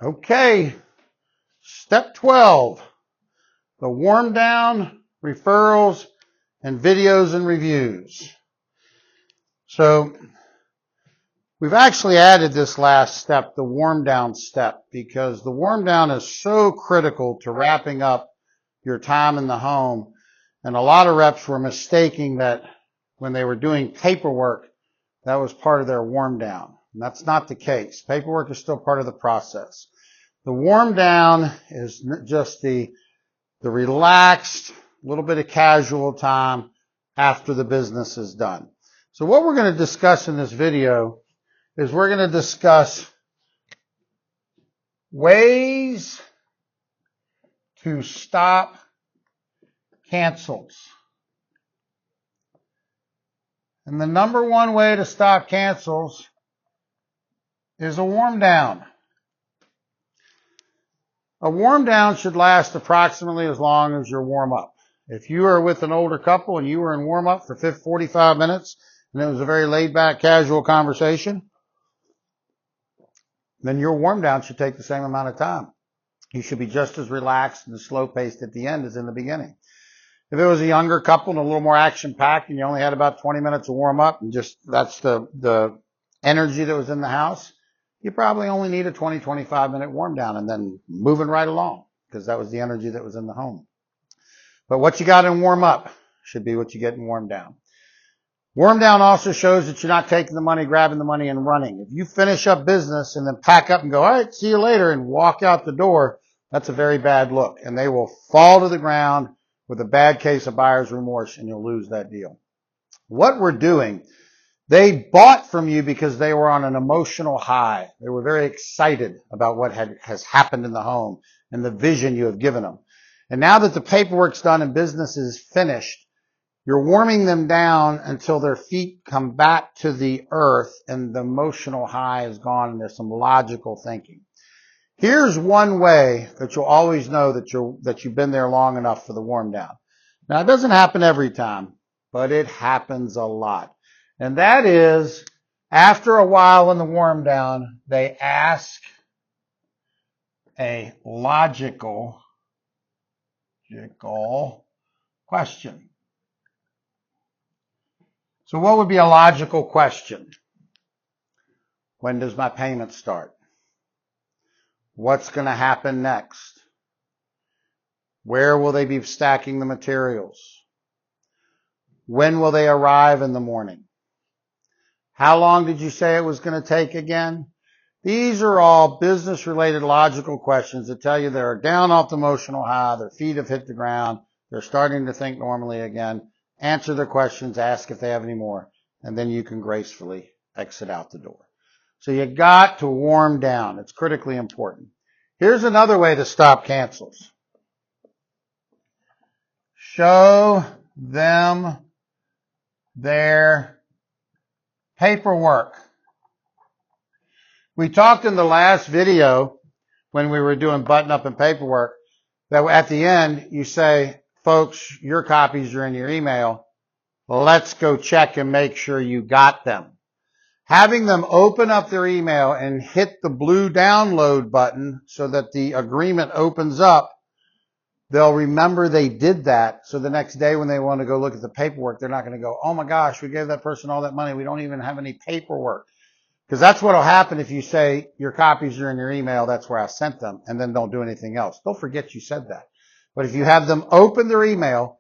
Okay, step 12, the warm down, referrals, and videos and reviews. So we've actually added this last step, the warm down step, because the warm down is so critical to wrapping up your time in the home. And a lot of reps were mistaking that when they were doing paperwork, that was part of their warm down. And that's not the case. Paperwork is still part of the process. The warm down is just the relaxed, little bit of casual time after the business is done. So what we're going to discuss in this video is we're going to discuss ways to stop cancels. And the number one way to stop cancels is a warm down. A warm down should last approximately as long as your warm up. If you are with an older couple and you were in warm up for 45 minutes and it was a very laid back, casual conversation, then your warm down should take the same amount of time. You should be just as relaxed and slow paced at the end as in the beginning. If it was a younger couple and a little more action packed and you only had about 20 minutes to warm up and just that's the energy that was in the house, you probably only need a 25 minute warm down and then moving right along because that was the energy that was in the home. But what you got in warm up should be what you get in warm down. Warm down also shows that you're not taking the money, grabbing the money and running. If you finish up business and then pack up and go, all right, see you later and walk out the door, that's a very bad look and they will fall to the ground with a bad case of buyer's remorse and you'll lose that deal. What we're doing, they bought from you because they were on an emotional high. They were very excited about what has happened in the home and the vision you have given them. And now that the paperwork's done and business is finished, you're warming them down until their feet come back to the earth and the emotional high is gone and there's some logical thinking. Here's one way that you'll always know that you've been there long enough for the warm down. Now, it doesn't happen every time, but it happens a lot. And that is, after a while in the warm down, they ask a logical question. So what would be a logical question? When does my payment start? What's going to happen next? Where will they be stacking the materials? When will they arrive in the morning? How long did you say it was going to take again? These are all business-related logical questions that tell you they're down off the emotional high, their feet have hit the ground, they're starting to think normally again. Answer their questions, ask if they have any more, and then you can gracefully exit out the door. So you got to warm down. It's critically important. Here's another way to stop cancels. Show them their paperwork. We talked in the last video when we were doing button up and paperwork that at the end you say, folks, your copies are in your email. Let's go check and make sure you got them. Having them open up their email and hit the blue download button so that the agreement opens up, they'll remember they did that. So the next day when they want to go look at the paperwork, they're not going to go, oh my gosh, we gave that person all that money. We don't even have any paperwork. Because that's what will happen if you say your copies are in your email, that's where I sent them, and then don't do anything else. They'll forget you said that. But if you have them open their email,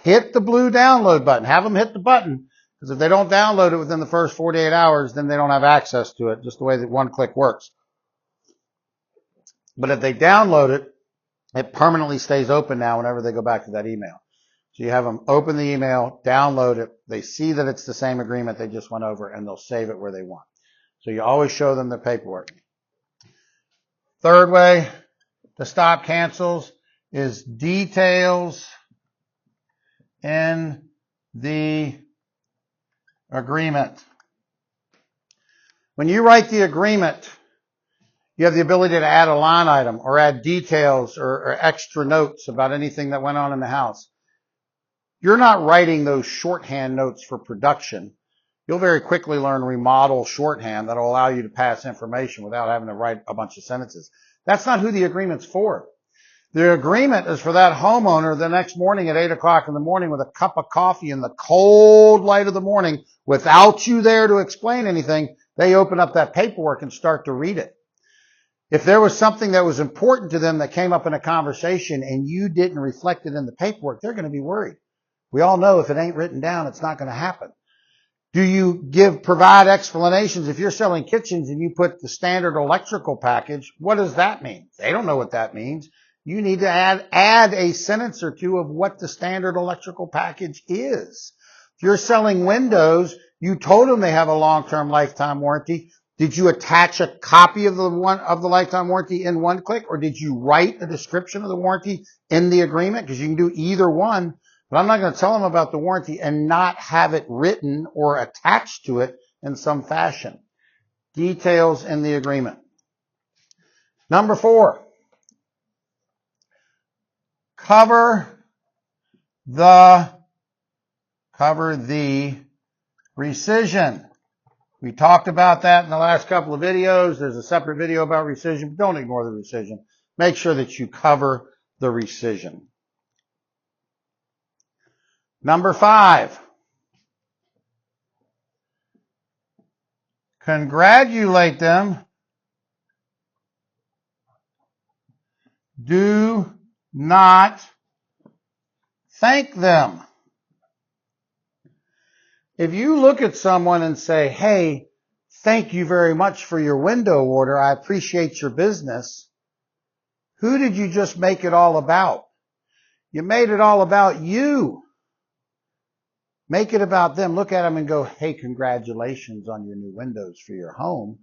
hit the blue download button, have them hit the button, because if they don't download it within the first 48 hours, then they don't have access to it, just the way that one click works. But if they download it, it permanently stays open now whenever they go back to that email. So you have them open the email, download it, they see that it's the same agreement they just went over, and they'll save it where they want. So you always show them the paperwork. Third way to stop cancels is details in the agreement. When you write the agreement, you have the ability to add a line item or add details or extra notes about anything that went on in the house. You're not writing those shorthand notes for production. You'll very quickly learn remodel shorthand that will allow you to pass information without having to write a bunch of sentences. That's not who the agreement's for. The agreement is for that homeowner the next morning at 8 o'clock in the morning with a cup of coffee in the cold light of the morning without you there to explain anything. They open up that paperwork and start to read it. If there was something that was important to them that came up in a conversation and you didn't reflect it in the paperwork, they're going to be worried. We all know if it ain't written down, it's not going to happen. Do you provide explanations? If you're selling kitchens and you put the standard electrical package, what does that mean? They don't know what that means. You need to add a sentence or two of what the standard electrical package is. If you're selling windows, you told them they have a long-term lifetime warranty. Did you attach a copy of the lifetime warranty in one click, or did you write a description of the warranty in the agreement? Because you can do either one. But I'm not going to tell them about the warranty and not have it written or attached to it in some fashion. Details in the agreement. Number 4. Cover the rescission. We talked about that in the last couple of videos. There's a separate video about rescission, but don't ignore the rescission. Make sure that you cover the rescission. Number 5. Congratulate them. Do not thank them. If you look at someone and say, hey, thank you very much for your window order, I appreciate your business, who did you just make it all about? You made it all about you. Make it about them. Look at them and go, hey, congratulations on your new windows for your home.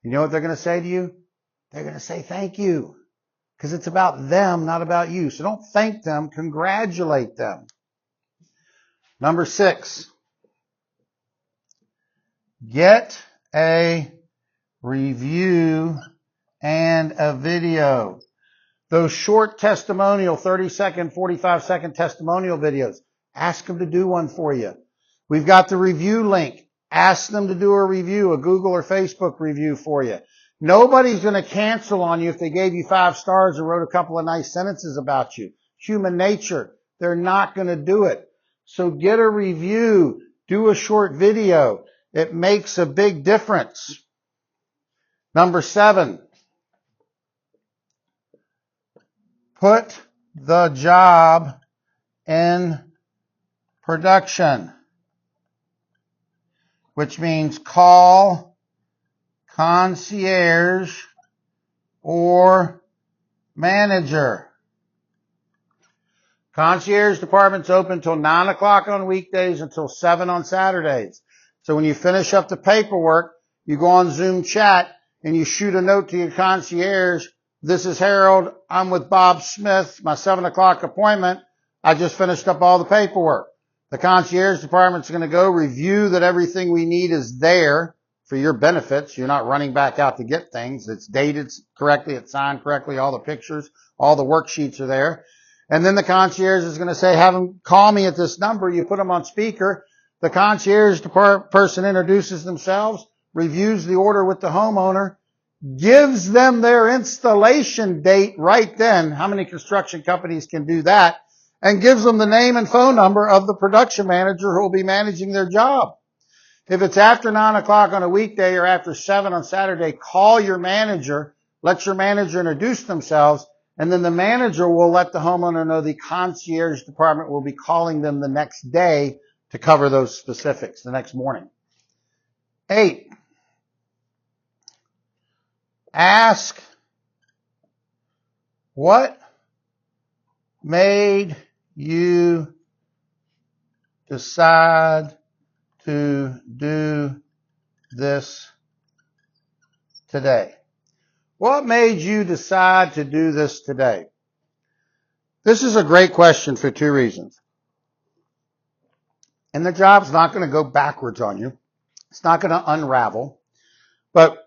You know what they're going to say to you? They're going to say thank you. Because it's about them, not about you. So don't thank them, congratulate them. Number 6. Get a review and a video. Those short testimonial, 30-second, 45-second testimonial videos, ask them to do one for you. We've got the review link. Ask them to do a review, a Google or Facebook review for you. Nobody's going to cancel on you if they gave you 5 stars or wrote a couple of nice sentences about you. Human nature. They're not going to do it. So get a review. Do a short video. It makes a big difference. Number 7. Put the job in production, which means call concierge or manager. Concierge department's open until 9 o'clock on weekdays until 7 on Saturdays. So when you finish up the paperwork, you go on Zoom chat and you shoot a note to your concierge. This is Harold. I'm with Bob Smith. My 7 o'clock appointment. I just finished up all the paperwork. The concierge department's going to go review that everything we need is there for your benefits. You're not running back out to get things. It's dated correctly. It's signed correctly. All the pictures, all the worksheets are there. And then the concierge is going to say, have them call me at this number. You put them on speaker. The concierge person introduces themselves, reviews the order with the homeowner, gives them their installation date right then. How many construction companies can do that? And gives them the name and phone number of the production manager who will be managing their job. If it's after 9 o'clock on a weekday or after 7 on Saturday, call your manager, let your manager introduce themselves, and then the manager will let the homeowner know the concierge department will be calling them the next day to cover those specifics the next morning. 8. Ask what made you decide to do this today? What made you decide to do this today? This is a great question for 2 reasons. And the job's not going to go backwards on you. It's not going to unravel. But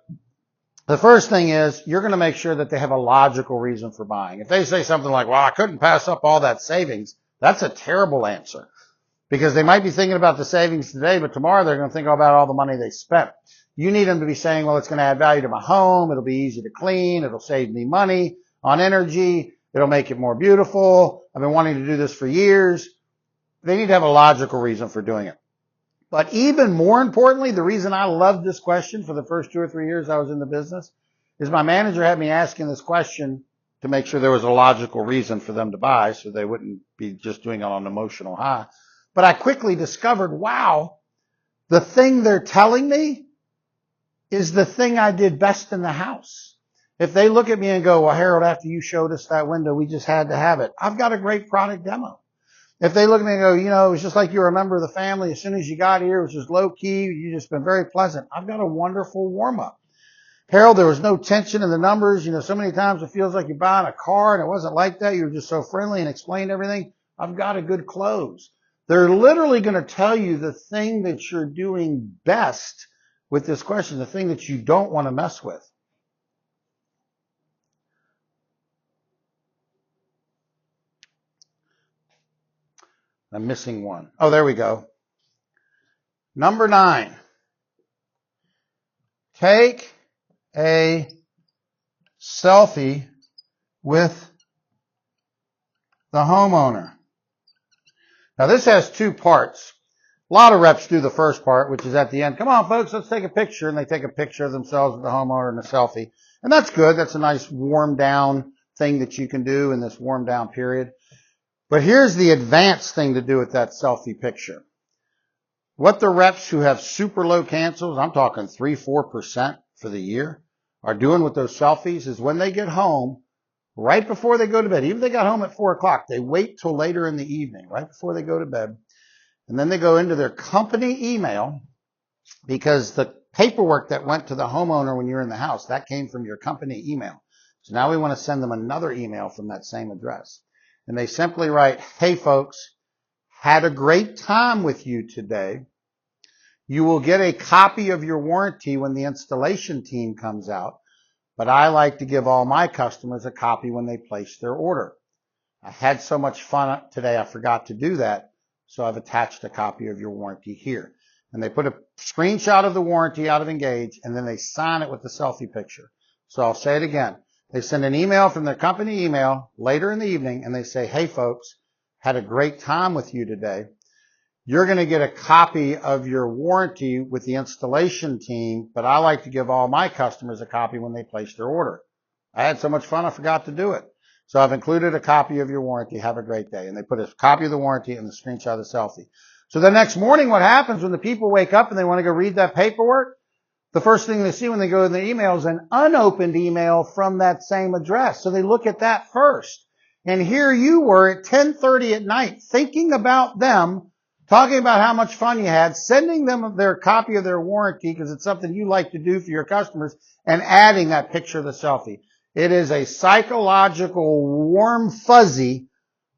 the first thing is you're going to make sure that they have a logical reason for buying. If they say something like, well, I couldn't pass up all that savings, that's a terrible answer. Because they might be thinking about the savings today, but tomorrow they're going to think about all the money they spent. You need them to be saying, well, it's going to add value to my home. It'll be easy to clean. It'll save me money on energy. It'll make it more beautiful. I've been wanting to do this for years. They need to have a logical reason for doing it. But even more importantly, the reason I loved this question for the first 2 or 3 years I was in the business is my manager had me asking this question to make sure there was a logical reason for them to buy so they wouldn't be just doing it on an emotional high. But I quickly discovered, wow, the thing they're telling me is the thing I did best in the house. If they look at me and go, well, Harold, after you showed us that window, we just had to have it. I've got a great product demo. If they look at me and go, it was just like you were a member of the family. As soon as you got here, it was just low key. You just been very pleasant. I've got a wonderful warm up. Harold, there was no tension in the numbers. So many times it feels like you're buying a car and it wasn't like that. You were just so friendly and explained everything. I've got a good close. They're literally going to tell you the thing that you're doing best with this question, the thing that you don't want to mess with. I'm missing one. Oh, there we go. Number 9. Take a selfie with the homeowner. Now this has 2 parts. A lot of reps do the first part, which is at the end. Come on, folks, let's take a picture. And they take a picture of themselves with the homeowner and a selfie. And that's good. That's a nice warm down thing that you can do in this warm down period. But here's the advanced thing to do with that selfie picture. What the reps who have super low cancels, I'm talking 3-4% for the year, are doing with those selfies is when they get home, right before they go to bed, even if they got home at 4 o'clock, they wait till later in the evening, right before they go to bed. And then they go into their company email because the paperwork that went to the homeowner when you're in the house, that came from your company email. So now we want to send them another email from that same address. And they simply write, hey folks, had a great time with you today. You will get a copy of your warranty when the installation team comes out, but I like to give all my customers a copy when they place their order. I had so much fun today I forgot to do that, so I've attached a copy of your warranty here. And they put a screenshot of the warranty out of Engage, and then they sign it with the selfie picture. So I'll say it again. They send an email from their company email later in the evening, and they say, hey folks, had a great time with you today. You're going to get a copy of your warranty with the installation team, but I like to give all my customers a copy when they place their order. I had so much fun I forgot to do it. So I've included a copy of your warranty. Have a great day. And they put a copy of the warranty and the screenshot of the selfie. So the next morning, what happens when the people wake up and they want to go read that paperwork? The first thing they see when they go in the email is an unopened email from that same address. So they look at that first. And here you were at 10:30 at night thinking about them, talking about how much fun you had, sending them their copy of their warranty because it's something you like to do for your customers, and adding that picture of the selfie. It is a psychological warm fuzzy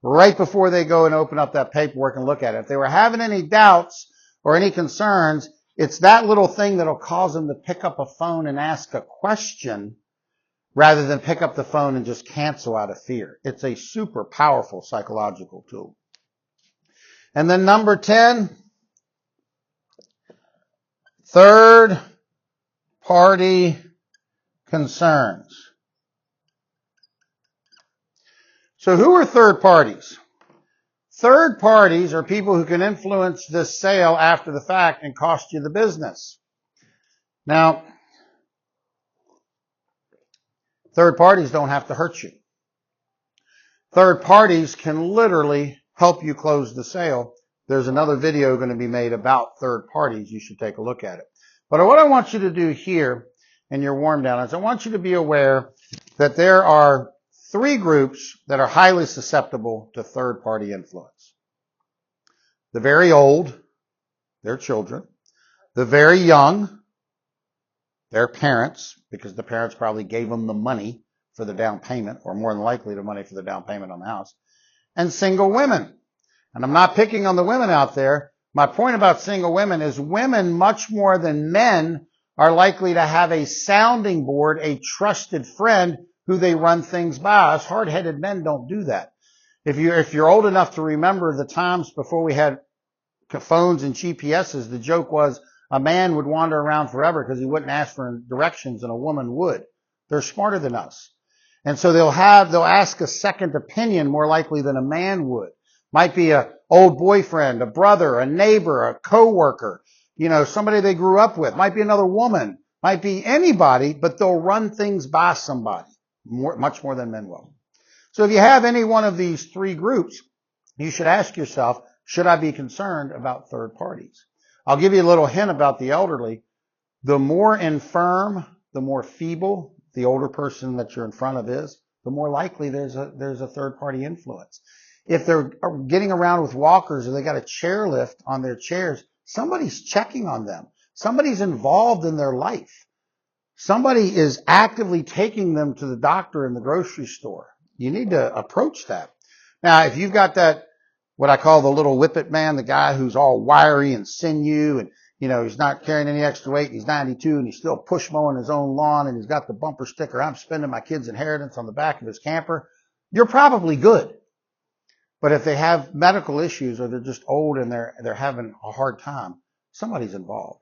right before they go and open up that paperwork and look at it. If they were having any doubts or any concerns, it's that little thing that'll cause them to pick up a phone and ask a question rather than pick up the phone and just cancel out of fear. It's a super powerful psychological tool. And then number 10, third party concerns. So who are third parties? Third parties are people who can influence this sale after the fact and cost you the business. Now, third parties don't have to hurt you. Third parties can literally help you close the sale. There's another video going to be made about third parties. You should take a look at it. But what I want you to do here in your warm down is I want you to be aware that there are 3 groups that are highly susceptible to third party influence. The very old, their children. The very young, their parents, because the parents probably gave them the money for the down payment, or more than likely the money for the down payment on the house. And single women. And I'm not picking on the women out there. My point about single women is women, much more than men, are likely to have a sounding board, a trusted friend who they run things by. Us hard-headed men don't do that. If you're old enough to remember the times before we had phones and GPSs, the joke was a man would wander around forever because he wouldn't ask for directions and a woman would. They're smarter than us. And so they'll ask a second opinion more likely than a man would. Might be a old boyfriend, a brother, a neighbor, a coworker, somebody they grew up with. Might be another woman. Might be anybody, but they'll run things by somebody much more than men will. So if you have any one of these three groups, you should ask yourself, should I be concerned about third parties? I'll give you a little hint about the elderly. The more infirm, the more feeble the older person that you're in front of is, the more likely there's a third party influence. If they're getting around with walkers or they got a chair lift on their chairs, somebody's checking on them. Somebody's involved in their life. Somebody is actively taking them to the doctor in the grocery store. You need to approach that. Now, if you've got that, what I call the little whippet man, the guy who's all wiry and sinew and, he's not carrying any extra weight, he's 92 and he's still push mowing his own lawn and he's got the bumper sticker, I'm spending my kid's inheritance on the back of his camper, you're probably good. But if they have medical issues or they're just old and they're having a hard time, somebody's involved.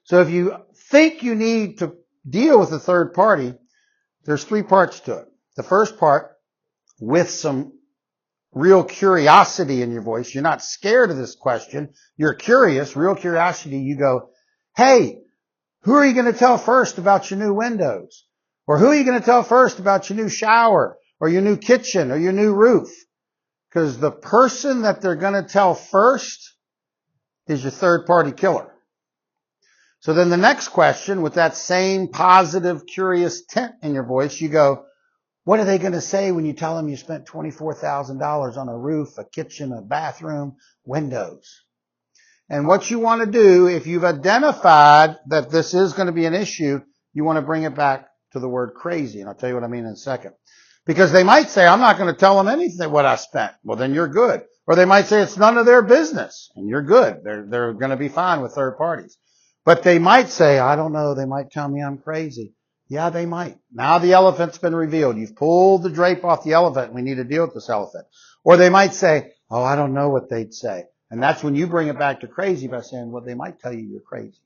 So if you think you need to deal with a third party, there's three parts to it. The first part, with some real curiosity in your voice, you're not scared of this question, you're curious, real curiosity, you go, hey, who are you going to tell first about your new windows? Or who are you going to tell first about your new shower or your new kitchen or your new roof? Because the person that they're going to tell first is your third party killer. So then the next question, with that same positive, curious tint in your voice, you go, what are they going to say when you tell them you spent $24,000 on a roof, a kitchen, a bathroom, windows? And what you want to do, if you've identified that this is going to be an issue, you want to bring it back to the word crazy. And I'll tell you what I mean in a second. Because they might say, I'm not going to tell them anything what I spent. Well, then you're good. Or they might say it's none of their business. And you're good. They're going to be fine with third parties. But they might say, I don't know, they might tell me I'm crazy. Yeah, they might. Now the elephant's been revealed. You've pulled the drape off the elephant and we need to deal with this elephant. Or they might say, oh, I don't know what they'd say. And that's when you bring it back to crazy by saying, well, they might tell you you're crazy.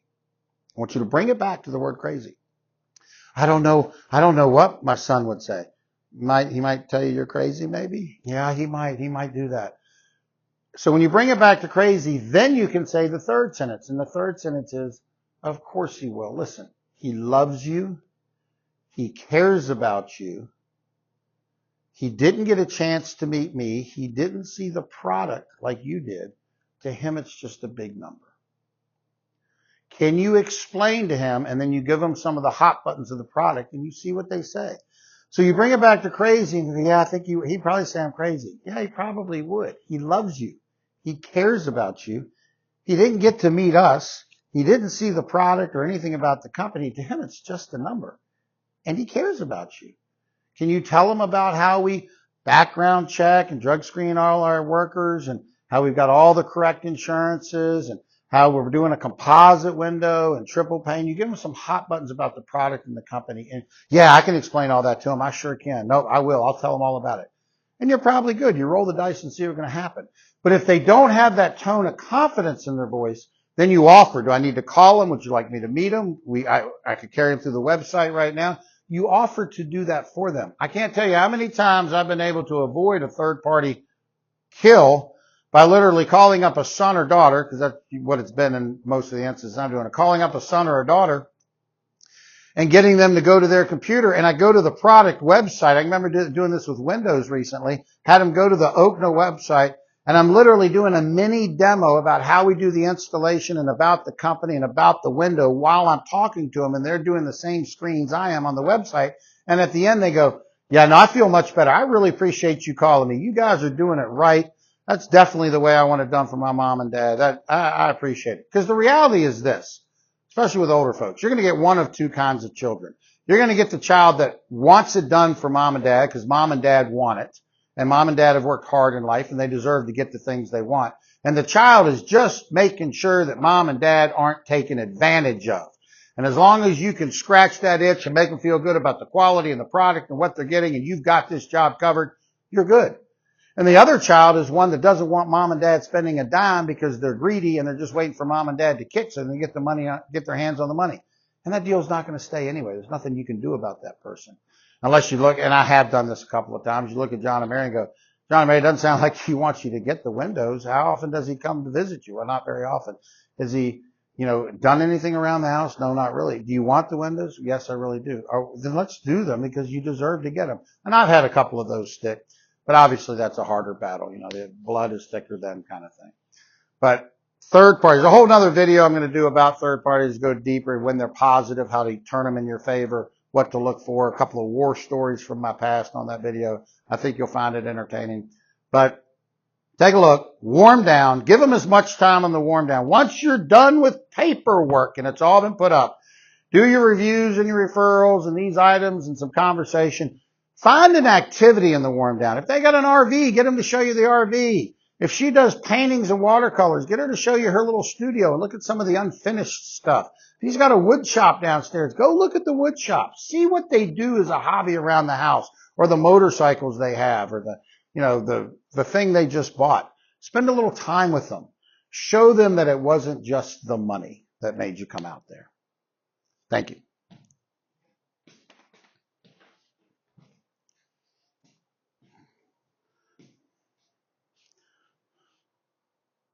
I want you to bring it back to the word crazy. I don't know what my son would say. He might tell you you're crazy, maybe? Yeah, he might do that. So when you bring it back to crazy, then you can say the third sentence. And the third sentence is, of course he will. Listen, he loves you. He cares about you. He didn't get a chance to meet me. He didn't see the product like you did. To him, it's just a big number. Can you explain to him, and then you give him some of the hot buttons of the product, and you see what they say. So you bring it back to crazy, and yeah, I think he'd probably say I'm crazy. Yeah, he probably would. He loves you. He cares about you. He didn't get to meet us. He didn't see the product or anything about the company. To him, it's just a number. And he cares about you. Can you tell him about how we background check and drug screen all our workers and how we've got all the correct insurances and how we're doing a composite window and triple pane? You give him some hot buttons about the product and the company. And yeah, I can explain all that to him. I sure can. No, I will. I'll tell him all about it. And you're probably good. You roll the dice and see what's going to happen. But if they don't have that tone of confidence in their voice, then you offer. Do I need to call them? Would you like me to meet them? I could carry them through the website right now. You offer to do that for them. I can't tell you how many times I've been able to avoid a third-party kill by literally calling up a son or daughter, because that's what it's been in most of the instances I'm doing, calling up a son or a daughter and getting them to go to their computer. And I go to the product website. I remember doing this with Windows recently, had them go to the Okna website, and I'm literally doing a mini demo about how we do the installation and about the company and about the window while I'm talking to them, and they're doing the same screens I am on the website. And at the end they go, yeah, no, I feel much better. I really appreciate you calling me. You guys are doing it right. That's definitely the way I want it done for my mom and dad. I appreciate it. Because the reality is this, especially with older folks, you're going to get one of two kinds of children. You're going to get the child that wants it done for mom and dad because mom and dad want it. And mom and dad have worked hard in life and they deserve to get the things they want. And the child is just making sure that mom and dad aren't taken advantage of. And as long as you can scratch that itch and make them feel good about the quality and the product and what they're getting and you've got this job covered, you're good. And the other child is one that doesn't want mom and dad spending a dime because they're greedy and they're just waiting for mom and dad to kick so they get the money, get their hands on the money. And that deal's not going to stay anyway. There's nothing you can do about that person. Unless you look, and I have done this a couple of times, you look at John and Mary and go, John and Mary, it doesn't sound like he wants you to get the windows. How often does he come to visit you? Well, not very often. Is he, done anything around the house? No, not really. Do you want the windows? Yes, I really do. Then let's do them because you deserve to get them. And I've had a couple of those stick. But obviously that's a harder battle. The blood is thicker than kind of thing. But third parties, a whole nother video I'm going to do about third parties, go deeper when they're positive, how to turn them in your favor, what to look for, a couple of war stories from my past on that video. I think you'll find it entertaining. But take a look, warm down, give them as much time on the warm down. Once you're done with paperwork and it's all been put up, do your reviews and your referrals and these items and some conversation. Find an activity in the warm down. If they got an RV, get them to show you the RV. If she does paintings and watercolors, get her to show you her little studio and look at some of the unfinished stuff. If he's got a wood shop downstairs, go look at the wood shop. See what they do as a hobby around the house, or the motorcycles they have, or the thing they just bought. Spend a little time with them. Show them that it wasn't just the money that made you come out there. Thank you.